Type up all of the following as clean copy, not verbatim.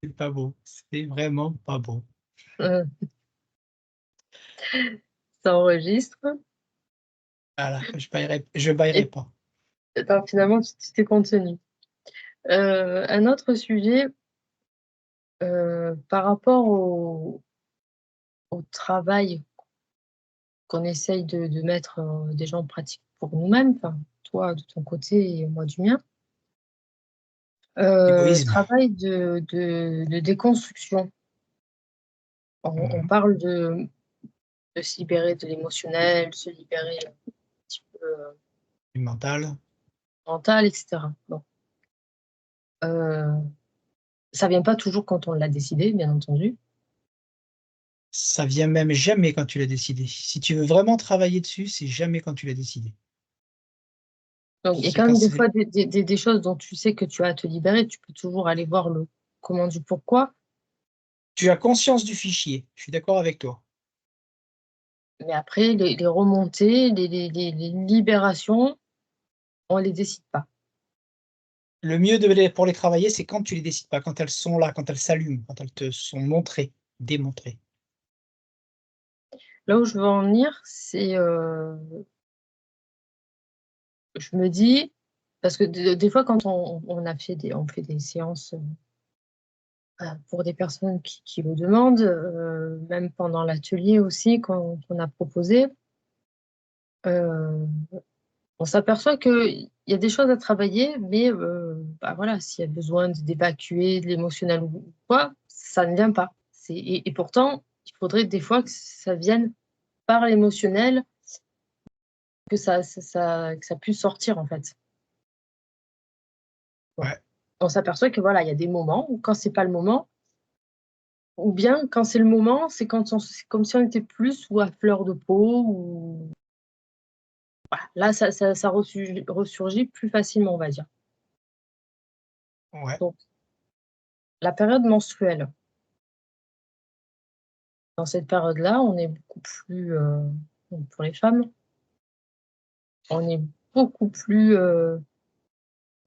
C'est pas beau, c'est vraiment pas beau. Heu, Ça enregistre Voilà, je bâillerai et pas. attends, finalement, tu t'es contenu. Un autre sujet, par rapport au travail qu'on essaye de mettre, déjà en pratique pour nous-mêmes, enfin, toi de ton côté et moi du mien. Égoïsme. Travail de déconstruction. On Mmh. parle de se libérer de l'émotionnel, se libérer un petit peu, Du mental. mental et cetera. Bon, heu, ça vient pas toujours quand on l'a décidé, bien entendu. Ça vient même jamais quand tu l'as décidé. Si tu veux vraiment travailler dessus, c'est jamais quand tu l'as décidé. Donc il y a C'est quand quand même des c'est fois des choses dont tu sais que tu vas te libérer, tu peux toujours aller voir le comment du pourquoi, tu as conscience du fichier, je suis d'accord avec toi. mais après les remontées, les libérations, on les décide pas. Le mieux pour les travailler, c'est quand tu les décides pas, quand elles sont là, quand elles s'allument, quand elles te sont montrées, démontrées. Là où je veux en venir, c'est, je me dis parce que des fois quand on a fait on fait des séances, pour des personnes qui le demandent, même pendant l'atelier aussi qu'on a proposé, heu, on s'aperçoit qu'il y a des choses à travailler, mais bah, voilà, s'il y a besoin d'évacuer de l'émotionnel ou quoi, ça ne vient pas. Et pourtant, il faudrait des fois que ça vienne par l'émotionnel, que ça puisse sortir, en fait. Bon, Ouais, on s'aperçoit que voilà, il y a des moments où quand c'est pas le moment ou bien quand c'est le moment, c'est comme si on était plus ou à fleur de peau ou voilà, là ça ressurgit plus facilement, on va dire. ouais. Donc la période menstruelle, dans cette période-là, on est beaucoup plus, bon, pour les femmes, on est beaucoup plus,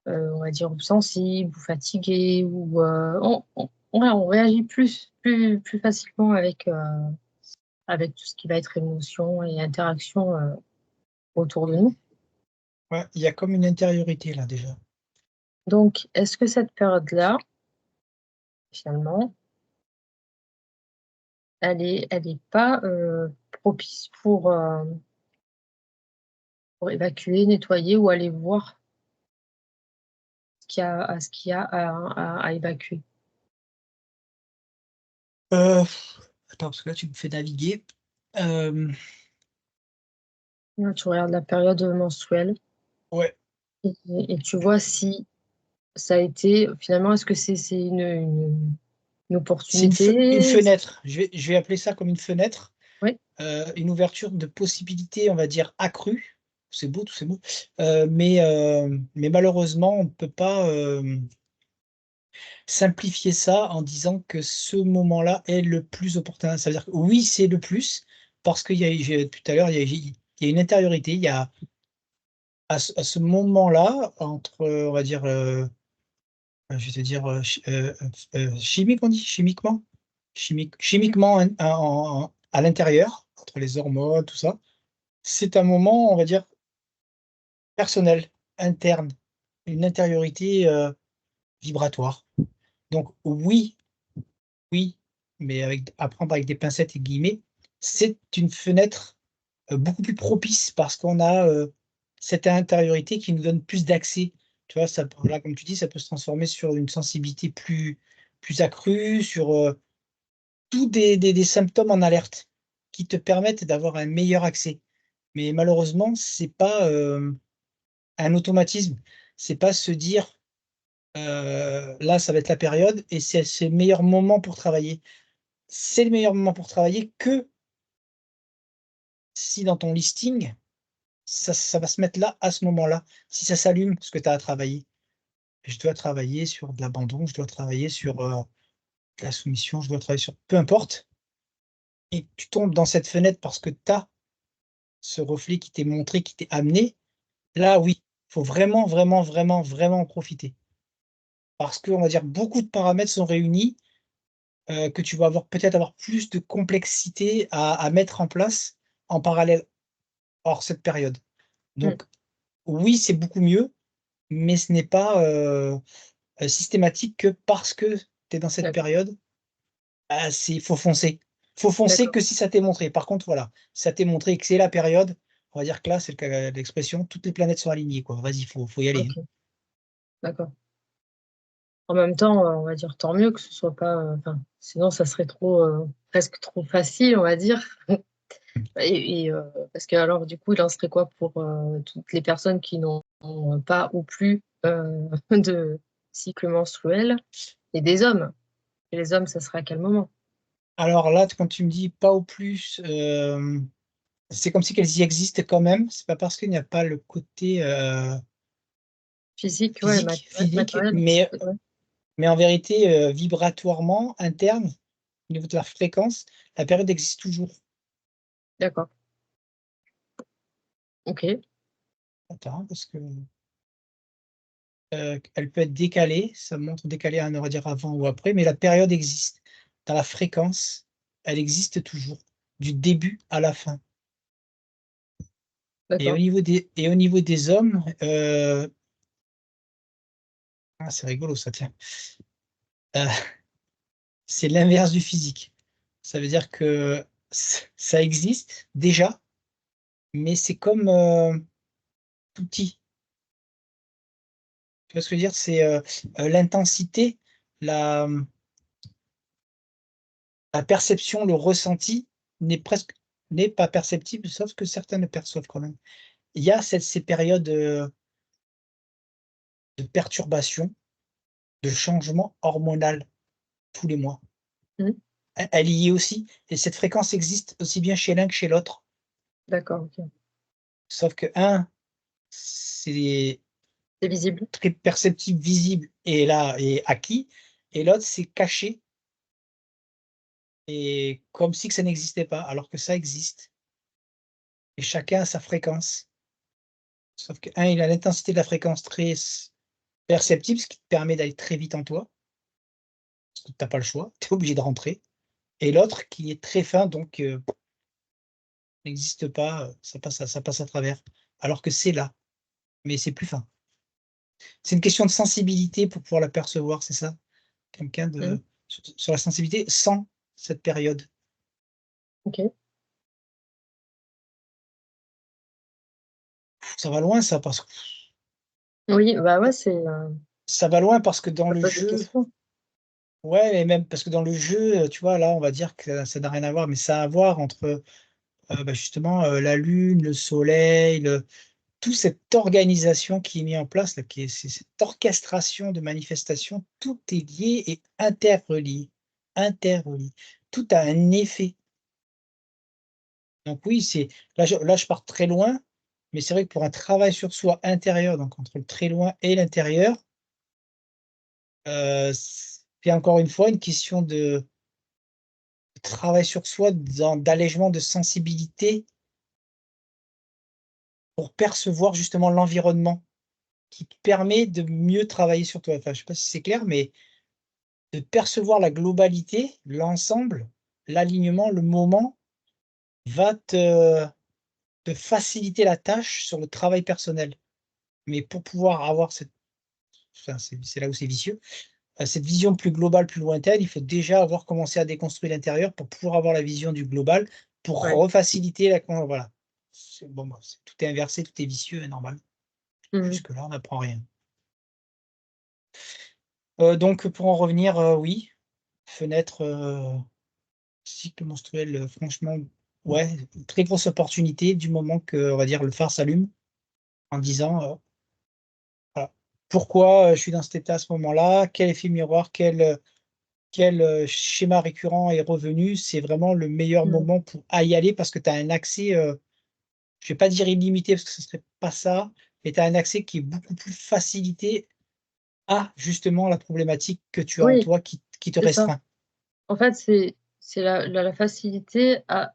on va dire, ou sensible ou fatigué ou, ouais, on réagit plus facilement avec tout ce qui va être émotion et interaction, autour de nous. Ouais, il y a comme une intériorité là déjà. Donc est-ce que cette période-là, finalement, elle est pas, propice pour évacuer, nettoyer ou aller voir ce qu'il y a à évacuer? Heu, attends, parce que là tu me fais naviguer. Hem, Là, tu regardes la période, menstruelle ouais, et tu vois si ça a été finalement, est-ce que c'est une c'est une opportunité? fenêtre. Je vais appeler ça comme une fenêtre, Oui, une ouverture de possibilités, on va dire accrue. C'est beau tous ces mots, mais malheureusement on ne peut pas, simplifier ça en disant que ce moment-là est le plus opportun. Ça veut dire que oui, c'est le plus parce qu'il y a j'ai tout à l'heure, il y a une intériorité, il y a à ce moment-là, entre, on va dire, je vais te dire, chimique on dit? Chimiquement? Chimiquement à l'intérieur, entre les hormones, tout ça, c'est un moment, on va dire, personnel, interne, une intériorité, vibratoire. Donc oui, oui, mais à prendre avec des pincettes et guillemets, c'est une fenêtre, beaucoup plus propice parce qu'on a, cette intériorité qui nous donne plus d'accès. Tu vois? Ça là, comme tu dis, ça peut se transformer sur une sensibilité plus accrue, sur, tous des symptômes en alerte qui te permettent d'avoir un meilleur accès. Mais malheureusement, c'est pas, un automatisme. C'est pas se dire, «Là, ça va être la période et c'est le meilleur moment pour travailler». C'est le meilleur moment pour travailler que si dans ton listing, ça va se mettre là, à ce moment-là. Si ça s'allume, ce que tu as à travailler. Je dois travailler sur de l'abandon, je dois travailler sur, de la soumission, je dois travailler sur peu importe et que tu tombes dans cette fenêtre parce que tu as ce reflet qui t'est montré, qui t'est amené, là oui, faut vraiment, vraiment, vraiment, vraiment en profiter. Parce qu'on va dire beaucoup de paramètres sont réunis que tu vas peut-être avoir plus de complexité à mettre en place en parallèle hors cette période. Mmh. Donc oui, c'est beaucoup mieux, mais ce n'est pas, systématique que parce que tu es dans cette D'accord, période, c'est faut foncer. Faut foncer d'accord, que si ça t'est montré. Par contre, voilà, si ça t'est montré que c'est la période, on va dire que là, c'est l'expression, toutes les planètes sont alignées, quoi. Vas-y, faut y aller, hein. OK, d'accord. En même temps, on va dire tant mieux que ce soit pas, enfin, sinon ça serait trop, presque trop facile, on va dire. Parce que alors du coup, il en serait quoi pour, toutes les personnes qui n'ont pas ou plus, de cycle menstruel et des hommes? Et les hommes, ça serait à quel moment? Alors là, quand tu me dis pas au plus, c'est comme si qu'elles y existent quand même. C'est pas parce qu'il n'y a pas le côté, Physique, ouais, physique, matériel, ouais, mais en vérité, vibratoirement, interne, au niveau de la fréquence, la période existe toujours. d'accord. OK, Attends, parce que, elle peut être décalée, ça montre décalée, on va dire avant ou après, mais la période existe. Dans la fréquence, elle existe toujours, du début à la fin. d'accord. Et au niveau des hommes, ah, c'est rigolo ça, tiens. Heu, c'est l'inverse du physique. Ça veut dire que ça existe déjà, mais c'est comme, tout petit. Tu vois ce que je veux dire? C'est, l'intensité, la, la perception, le ressenti n'est presque n'est pas perceptible, sauf que certains le perçoivent quand même. Il y a ces périodes, de perturbation, de changement hormonal tous les mois. Mmh, Elle y est aussi et cette fréquence existe aussi bien chez l'un que chez l'autre. d'accord, OK. Sauf que un c'est C'est visible? très perceptible, visible et là et acquis et l'autre, c'est caché et comme si que ça n'existait pas, alors que ça existe et chacun a sa fréquence. Sauf qu'un, il a l'intensité de la fréquence très perceptible, ce qui te permet d'aller très vite en toi, parce que tu as pas le choix, tu es obligé de rentrer et l'autre qui est très fin donc n'existe pas, ça passe à travers, alors que c'est là, mais c'est plus fin. C'est une question de sensibilité pour pouvoir l'apercevoir, c'est ça? Quelqu'un Mmh, de sur la sensibilité sans cette période. OK. Ça va loin ça parce que Oui, bah, ouais, ça va loin parce que dans ça le pose des jeu questions. ouais, et même parce que dans le jeu, tu vois, là, on va dire que ça n'a rien à voir, mais ça a à voir entre, bah, justement, la lune, le soleil, toute cette organisation qui est mise en place là, qui est cette orchestration de manifestations, tout est lié et interrelié, interrelié. Tout a un effet. Donc oui, c'est là je pars très loin, mais c'est vrai que pour un travail sur soi intérieur, donc entre le très loin et l'intérieur, c'est encore une fois une question de travail sur soi, d'allègement de sensibilité pour percevoir justement l'environnement qui te permet de mieux travailler sur toi. Enfin, je sais pas si c'est clair, mais de percevoir la globalité, l'ensemble, l'alignement, le moment va te faciliter la tâche sur le travail personnel. Mais pour pouvoir avoir cette enfin, c'est là où c'est vicieux, cette vision plus globale, plus lointaine, il faut déjà avoir commencé à déconstruire l'intérieur pour pouvoir avoir la vision du global, pour Ouais. refaciliter la con voilà. C'est bon, bah, tout est inversé, tout est vicieux et normal. Mmh. Jusque là, on n'apprend rien. Donc pour en revenir, oui, fenêtre, cycle menstruel, franchement, ouais, très grosse opportunité du moment que, on va dire, le phare s'allume en disant, voilà: «Pourquoi, je suis dans cet état à ce moment-là? Quel effet miroir? Quel, schéma récurrent est revenu?» C'est vraiment le meilleur Mmh. moment pour y aller parce que tu as un accès, je vais pas dire illimité parce que ce serait pas ça, mais tu as un accès qui est beaucoup plus facilité à justement la problématique que tu as en Oui, toi qui te c'est ça. restreint. En fait, c'est la facilité à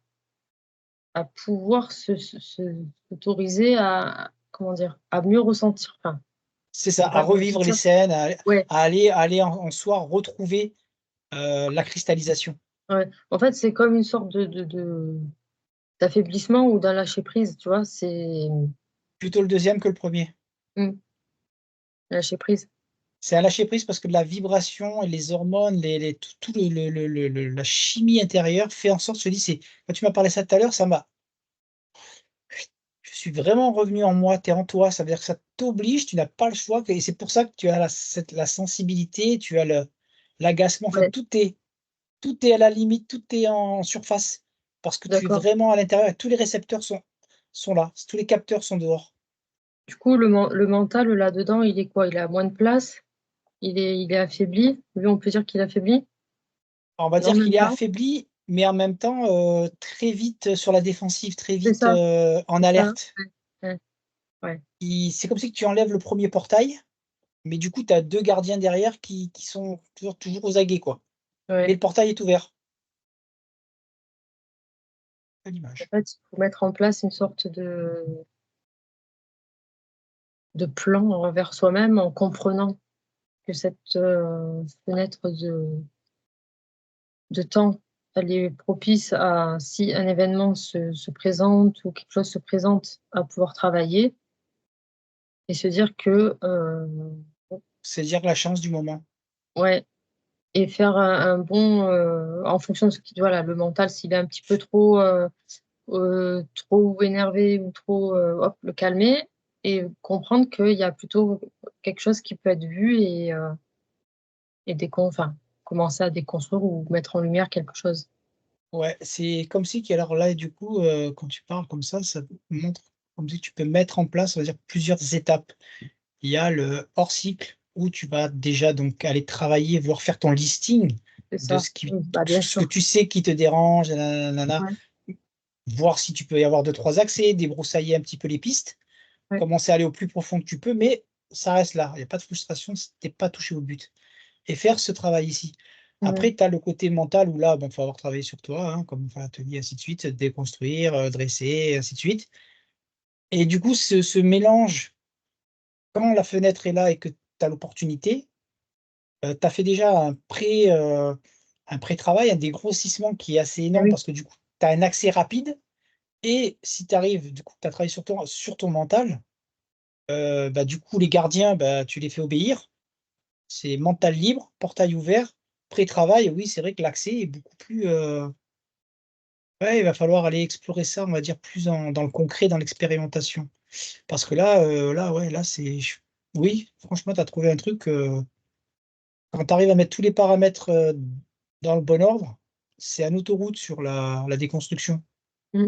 pouvoir s'autoriser à, comment dire? À mieux ressentir, enfin, C'est ça, c'est à pas mieux revivre les ressentir. scènes, Ouais, à aller en soi retrouver, la cristallisation. Ouais. En fait, c'est comme une sorte d'affaiblissement ou d'un lâcher prise, tu vois, c'est Plutôt le deuxième que le premier. hmm, lâcher prise. C'est un lâcher prise parce que la vibration et les hormones, tout la chimie intérieure fait en sorte, je te dis, quand tu m'as parlé ça tout à l'heure, je suis vraiment revenu en moi, tu es en toi, ça veut dire que ça t'oblige, tu n'as pas le choix, et c'est pour ça que tu as la sensibilité, tu as l'agacement, enfin Ouais, tout est à la limite, tout est en surface, parce que tu es d'accord. vraiment à l'intérieur et tous les récepteurs sont là, tous les capteurs sont dehors. Du coup, le mental, là-dedans, il est quoi? Il a moins de place? Il est affaibli? Lui, on peut dire qu'il est affaibli? Alors, on va Non, dire qu'il même est pas. affaibli, mais en même temps, très vite sur la défensive, très C'est vite, ça, en c'est ça. alerte. Ouais, ouais, ouais. C'est comme si tu enlèves le premier portail, mais du coup, tu as 2 gardiens derrière qui sont toujours aux aguets, quoi. Mais Ouais. le portail est ouvert. À En l'image. fait, il faut mettre en place une sorte de plan envers soi-même en comprenant que cette fenêtre de temps, elle est propice à, si un événement se présente ou quelque chose se présente, à pouvoir travailler et se dire que, C'est dire la chance du moment. ouais, et faire un bon, en fonction de ce qui, voilà, le mental, s'il est un petit peu trop énervé ou trop, hop, le calmer et comprendre qu'il y a plutôt quelque chose qui peut être vu et enfin, commencer à déconstruire ou mettre en lumière quelque chose. Ouais, c'est comme si alors là, du coup, quand tu parles comme ça montre comme si tu peux mettre en place, on va dire, plusieurs étapes. Il y a le hors cycle où tu vas déjà donc aller travailler, voire faire ton listing C'est de ça. Oui, bah, tout bien ce que sûr. tu sais qui te dérange, nanana, Ouais, voir si tu peux y avoir 2-3 accès, débroussailler un petit peu les pistes, ouais. commencer à aller au plus profond que tu peux, mais ça reste là. Il y a pas de frustration si tu pas touché au but et faire ce travail ici. Mmh. Après, tu as le côté mental où là, bon, faut avoir travaillé sur toi, hein, comme on fait l'atelier, ainsi de suite, déconstruire, dresser, ainsi de suite. Et du coup, ce mélange, quand la fenêtre est là et que tu as l'opportunité, tu as fait déjà un pré-travail, un dégrossissement qui est assez Eh énorme oui. parce que du coup, tu as un accès rapide et si tu arrives, du coup, tu as travaillé sur ton mental, bah, du coup, les gardiens, bah, tu les fais obéir. C'est mental libre, portail ouvert, pré-travail, oui, c'est vrai que l'accès est beaucoup plus, ouais, il va falloir aller explorer ça, on va dire, plus dans le concret, dans l'expérimentation. Parce que là, ouais, là, oui, franchement, tu as trouvé un truc, quand tu arrives à mettre tous les paramètres, dans le bon ordre, c'est une autoroute sur la déconstruction. Mmh.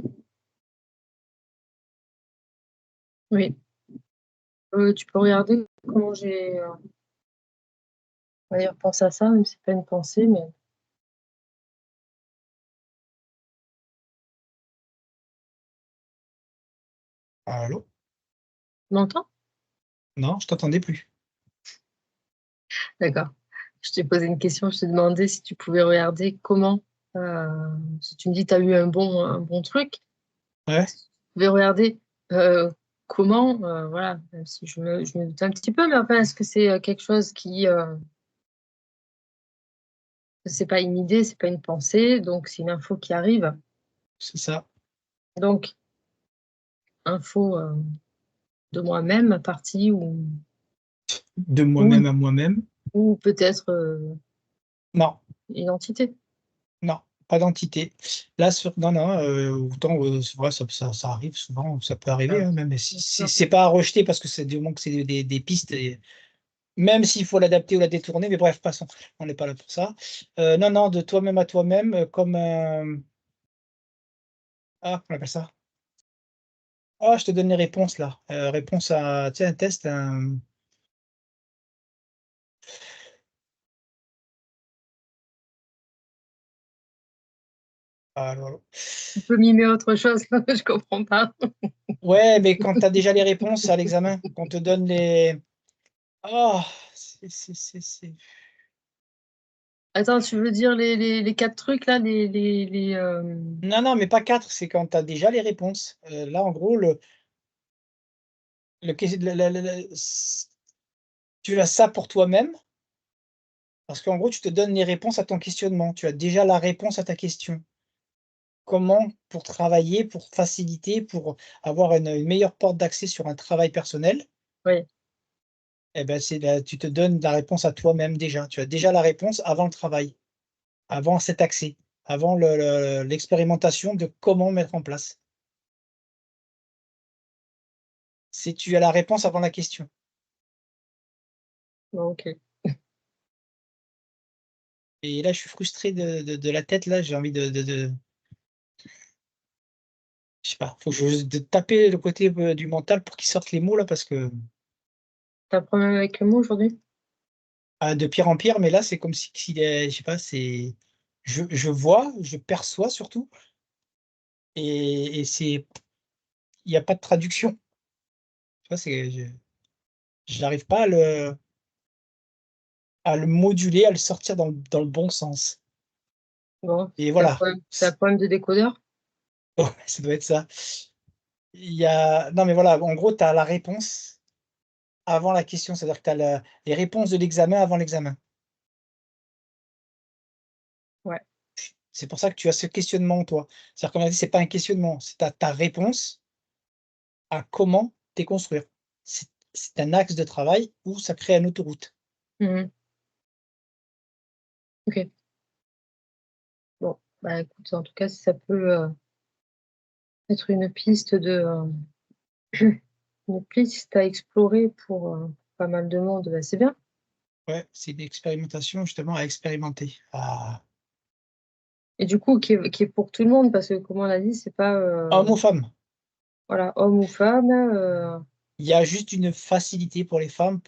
Oui. Tu peux regarder comment j'ai, on va dire, pensé à ça, même si c'est pas une pensée, mais Allô? tu m'entends? Non, je t'entendais plus. D'accord. Je t'ai posé une question, je t'ai demandé si tu pouvais regarder comment, si tu me dis tu as eu un bon truc, Ouais, si tu pouvais regarder, heu, comment, voilà, même si je me doute un petit peu, mais enfin, est-ce que c'est, quelque chose qui, c'est pas une idée, c'est pas une pensée, donc c'est une info qui arrive, c'est ça. donc info, de moi-même, partie De ou moi-même à moi-même. ou peut-être, Non. une entité. Non, pas d'entité. Là, non, non, autant, c'est vrai, ça arrive souvent, ça peut arriver, Ah, hein, même si bien c'est sûr. c'est pas à rejeter parce que c'est du moment que c'est des pistes et même s'il faut l'adapter ou la détourner, mais bref, passons, on n'est pas là pour ça. Non, non, de toi-même à toi-même, comme on appelle ça? Ah, je te donne les réponses là, réponse à, tu sais, un test, alors Tu peux mimer autre chose, je comprends pas. ouais, mais quand tu as déjà les réponses à l'examen, qu'on te donne les ah! C'est Attends, tu veux dire les 4 trucs là, Non, non, mais pas 4. C'est quand tu as déjà les réponses. Là, en gros, le ques la s tu as ça pour toi-même, Parce qu'en gros, tu te donnes les réponses à ton questionnement. Tu as déjà la réponse à ta question. Comment pour travailler, pour faciliter, pour avoir une meilleure porte d'accès sur un travail personnel? Oui, Eh ben, tu te donnes la réponse à toi-même déjà. Tu as déjà la réponse avant le travail, avant cet accès, avant l'expérimentation de comment mettre en place. Si tu as la réponse avant la question. bon, OK. Et là, je suis frustré de la tête là, j'ai envie je sais pas, faut que de taper le côté, du mental pour qu'il sorte les mots là parce que, Tu as un problème avec le mot aujourd'hui? de pire en pire, mais là, c'est comme si je sais pas, je vois, je perçois surtout et il y a pas de traduction. Tu vois? Je n'arrive pas à le moduler, à le sortir dans le bon sens Bon, et tu as voilà. un problème de décodeur? Ouais, ça doit être ça. Non, mais voilà, en gros, tu as la réponse avant la question, c'est-à-dire que tu as les réponses de l'examen avant l'examen. Ouais. C'est pour ça que tu as ce questionnement en toi. C'est-à-dire comme on a dit, c'est pas un questionnement, c'est ta réponse à comment déconstruire. C'est un axe de travail où ça crée une autoroute. Mmh. OK. Bon, bah, écoute, en tout cas, si ça peut, être une piste une piste à explorer pour, pas mal de monde, bah, c'est bien. Ouais, c'est une expérimentation justement à expérimenter. Et du coup, qui est pour tout le monde parce que comme on l'a dit, c'est pas, Homme ou femme. voilà, homme ou femme, Il y a juste une facilité pour les femmes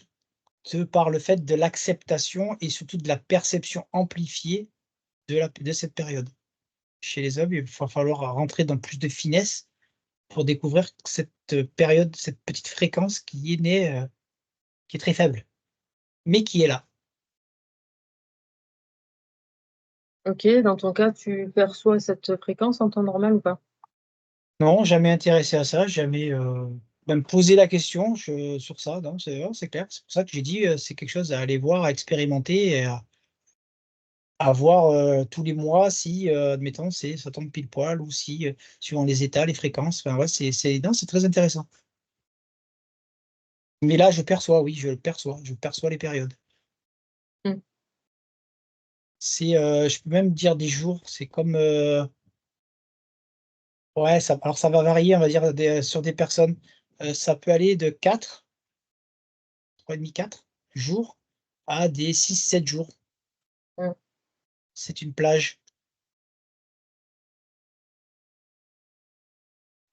de par le fait de l'acceptation et surtout de la perception amplifiée de cette période. Chez les hommes, il va falloir rentrer dans plus de finesse pour découvrir cette, période, cette petite fréquence qui est née, qui est très faible, mais qui est là. OK, dans ton cas, tu perçois cette fréquence en temps normal ou pas? Non, jamais intéressé à ça, jamais, même posé la question sur ça, non, c'est clair. C'est pour ça que j'ai dit, c'est quelque chose à aller voir, à expérimenter et à voir, tous les mois si, admettons, ça tombe pile poil ou si, suivant les états, les fréquences, enfin, ouais, non, c'est très intéressant. Mais là, je perçois, oui, je perçois les périodes. Mmh. Je peux même dire des jours, c'est comme, ouais, ça va varier, on va dire sur des personnes, ça peut aller de 4, 3,5, 4 jours à des 6, 7 jours. Mmh. C'est une plage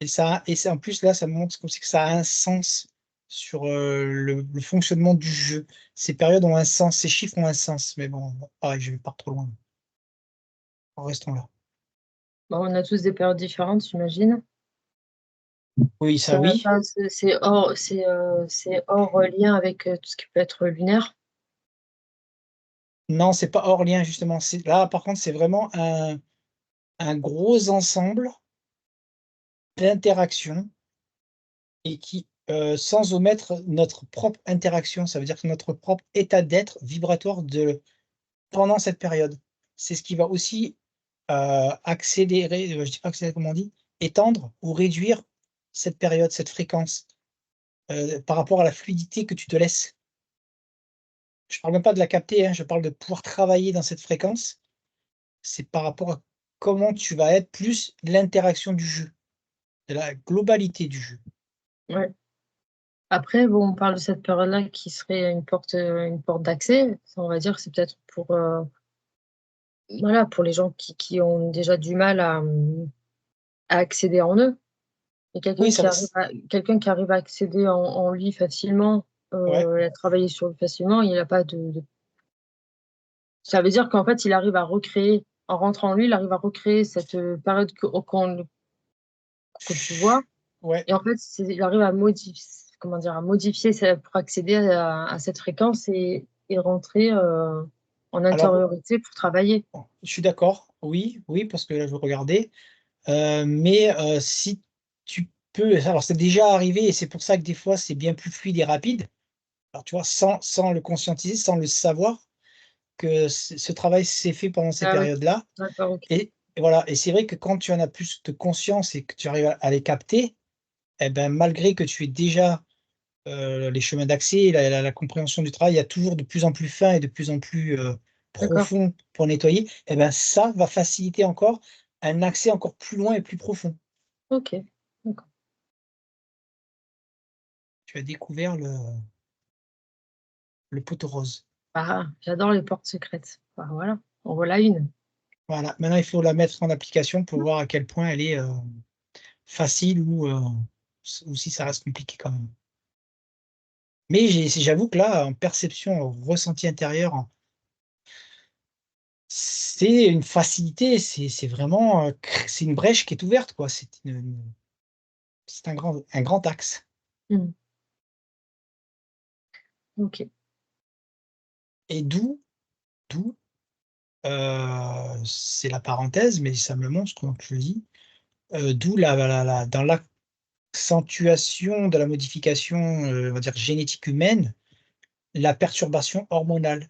et c'est en plus là, ça me montre comme si que ça a un sens sur, le fonctionnement du jeu. Ces périodes ont un sens, ces chiffres ont un sens, mais bon, pareil, je vais pas trop loin. Restons là. Bah, on a tous des périodes différentes, j'imagine. Oui, ça oui. C'est hors, lien avec, tout ce qui peut être lunaire? Non, c'est pas hors lien justement, là par contre, c'est vraiment un gros ensemble d'interactions et qui, sans omettre notre propre interaction, ça veut dire que notre propre état d'être vibratoire pendant cette période. C'est ce qui va aussi, accélérer, je dis pas accélérer, comment on dit? Étendre ou réduire cette période, cette fréquence, par rapport à la fluidité que tu te laisses. Je parle même pas de la capter, hein, je parle de pouvoir travailler dans cette fréquence. C'est par rapport à comment tu vas être, plus l'interaction du jeu, de la globalité du jeu. Ouais. Après, bon, on parle de cette période-là qui serait une porte d'accès. Ça, on va dire que c'est peut-être pour, voilà, pour les gens qui ont déjà du mal à accéder en eux. Et Oui, ça va s quelqu'un qui arrive à accéder en lui facilement, ouais. à travailler sur lui facilement, il a pas de ça veut dire qu'en fait, il arrive à recréer en rentrant en lui, il arrive à recréer cette, période que tu vois. Ouais. Et en fait, il arrive à comment dire? À modifier ça pour accéder à cette fréquence et rentrer, en Alors, intériorité pour travailler. bon, je suis d'accord, oui, oui, parce que là, je regardais, mais si tu peux, alors c'est déjà arrivé et c'est pour ça que des fois, c'est bien plus fluide et rapide. Alors tu vois, sans le conscientiser, sans le savoir, que ce travail s'est fait pendant ces Ah oui, périodes-là. d'accord, OK. Et voilà, et c'est vrai que quand tu en as plus de conscience et que tu arrives à les capter, et ben, malgré que tu aies déjà, les chemins d'accès, la compréhension du travail, il y a toujours de plus en plus fin et de plus en plus, D'accord. profond pour nettoyer, et ben, ça va faciliter encore un accès encore plus loin et plus profond. OK. D'accord. Tu as découvert le pot aux roses. Ah, j'adore les portes secrètes. Bah, voilà, en voilà une. Voilà, maintenant il faut la mettre en application pour voir à quel point elle est, facile ou si ça reste compliqué quand même. Mais j'avoue que là, en perception, en ressenti intérieur, c'est une facilité, c'est vraiment, c'est une brèche qui est ouverte, quoi. C'est un grand axe. Mmh. OK. Et d'où, c'est la parenthèse, mais ça me le montre quand je le dis, d'où la dans l'accentuation de la modification, on va dire génétique humaine, la perturbation hormonale.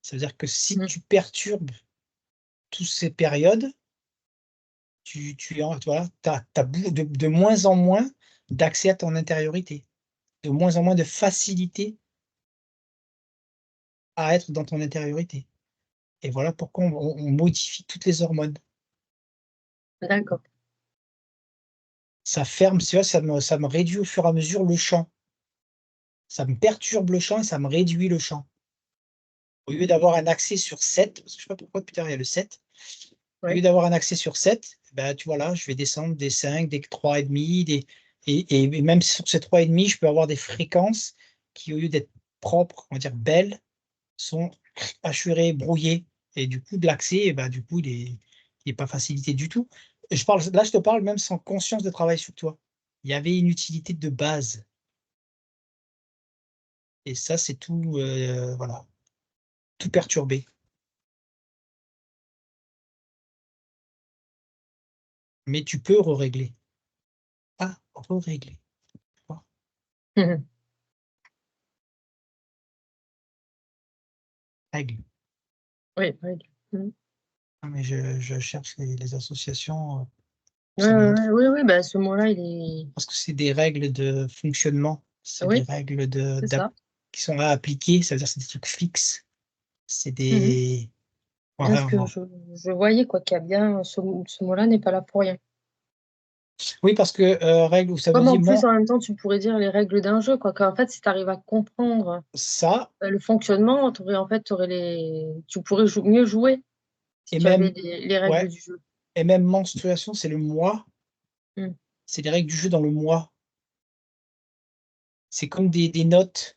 Ça veut dire que si Mmh. tu perturbes toutes ces périodes, tu en voilà, tu as de moins en moins d'accès à ton intériorité, de moins en moins de facilité à être dans ton intériorité, et voilà pourquoi on modifie toutes les hormones. D'accord. Ça ferme, tu vois, ça me réduit au fur et à mesure le champ. Ça me perturbe le champ et ça me réduit le champ. Au lieu d'avoir un accès sur 7, parce que je sais pas pourquoi depuis tout à l'heure il y a le 7. Au lieu Ouais. d'avoir un accès sur 7, bah, tu vois là, je vais descendre des 5, des 3,5, et même sur ces 3,5, je peux avoir des fréquences qui, au lieu d'être propres, on va dire belles, sont hachurées, brouillées, et du coup de l'accès, bah, du coup il est pas facilité du tout. Je te parle même sans conscience de travail sur toi. Il y avait une utilité de base, et ça c'est tout, voilà, tout perturbé. Mais tu peux régler. Ah, régler. Mmh mh. Règle. Oui, oui. Mmh. Non, mais je cherche les associations, Ouais, ça me ouais, montre. ouais, oui, oui, bah, ce mot-là, il est Parce que c'est des règles de fonctionnement, c'est des oui, règles c'est ça. qui sont à appliquer, ça veut dire c'est des trucs fixes. C'est Mmh mh. des Parce voilà, que bon. je voyais quoi qu'il y a bien ce mot-là n'est pas là pour rien. Oui, parce que, règle, ça veut Comme dire en plus, moi en même temps, tu pourrais dire les règles d'un jeu, quoi, qu'en fait, si tu arrives à comprendre, ça, le fonctionnement, tu aurais les tu pourrais mieux jouer si et tu avais même les règles ouais, du jeu. et même menstruation, c'est le moi, Mmh. c'est les règles du jeu dans le moi. C'est comme des notes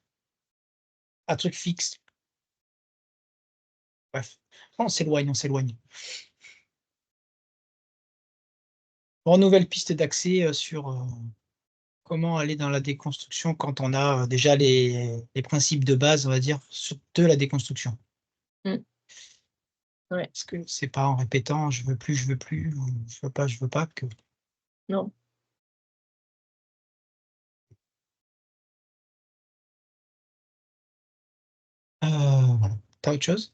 à trucs fixes. Bref, on s'éloigne, on s'éloigne. Bon, nouvelle piste d'accès, sur, comment aller dans la déconstruction quand on a, déjà les principes de base, on va dire, de la déconstruction. Mmh. Ouais. Parce que c'est pas en répétant: je veux plus» ou je veux pas» que Non. voilà. Tu as autre chose?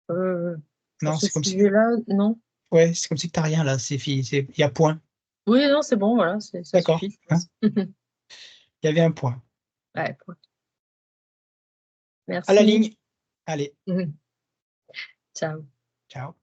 Sur Non, ce c'est comme si sujet-là, non. ouais, c'est comme si tu as rien là, c'est il y a point. Oui, non, c'est bon, voilà, ça D'accord, suffit, je hein, pense. il y avait un point. Ouais, point. À la Merci. ligne. Allez, Mmh. Ciao. ciao.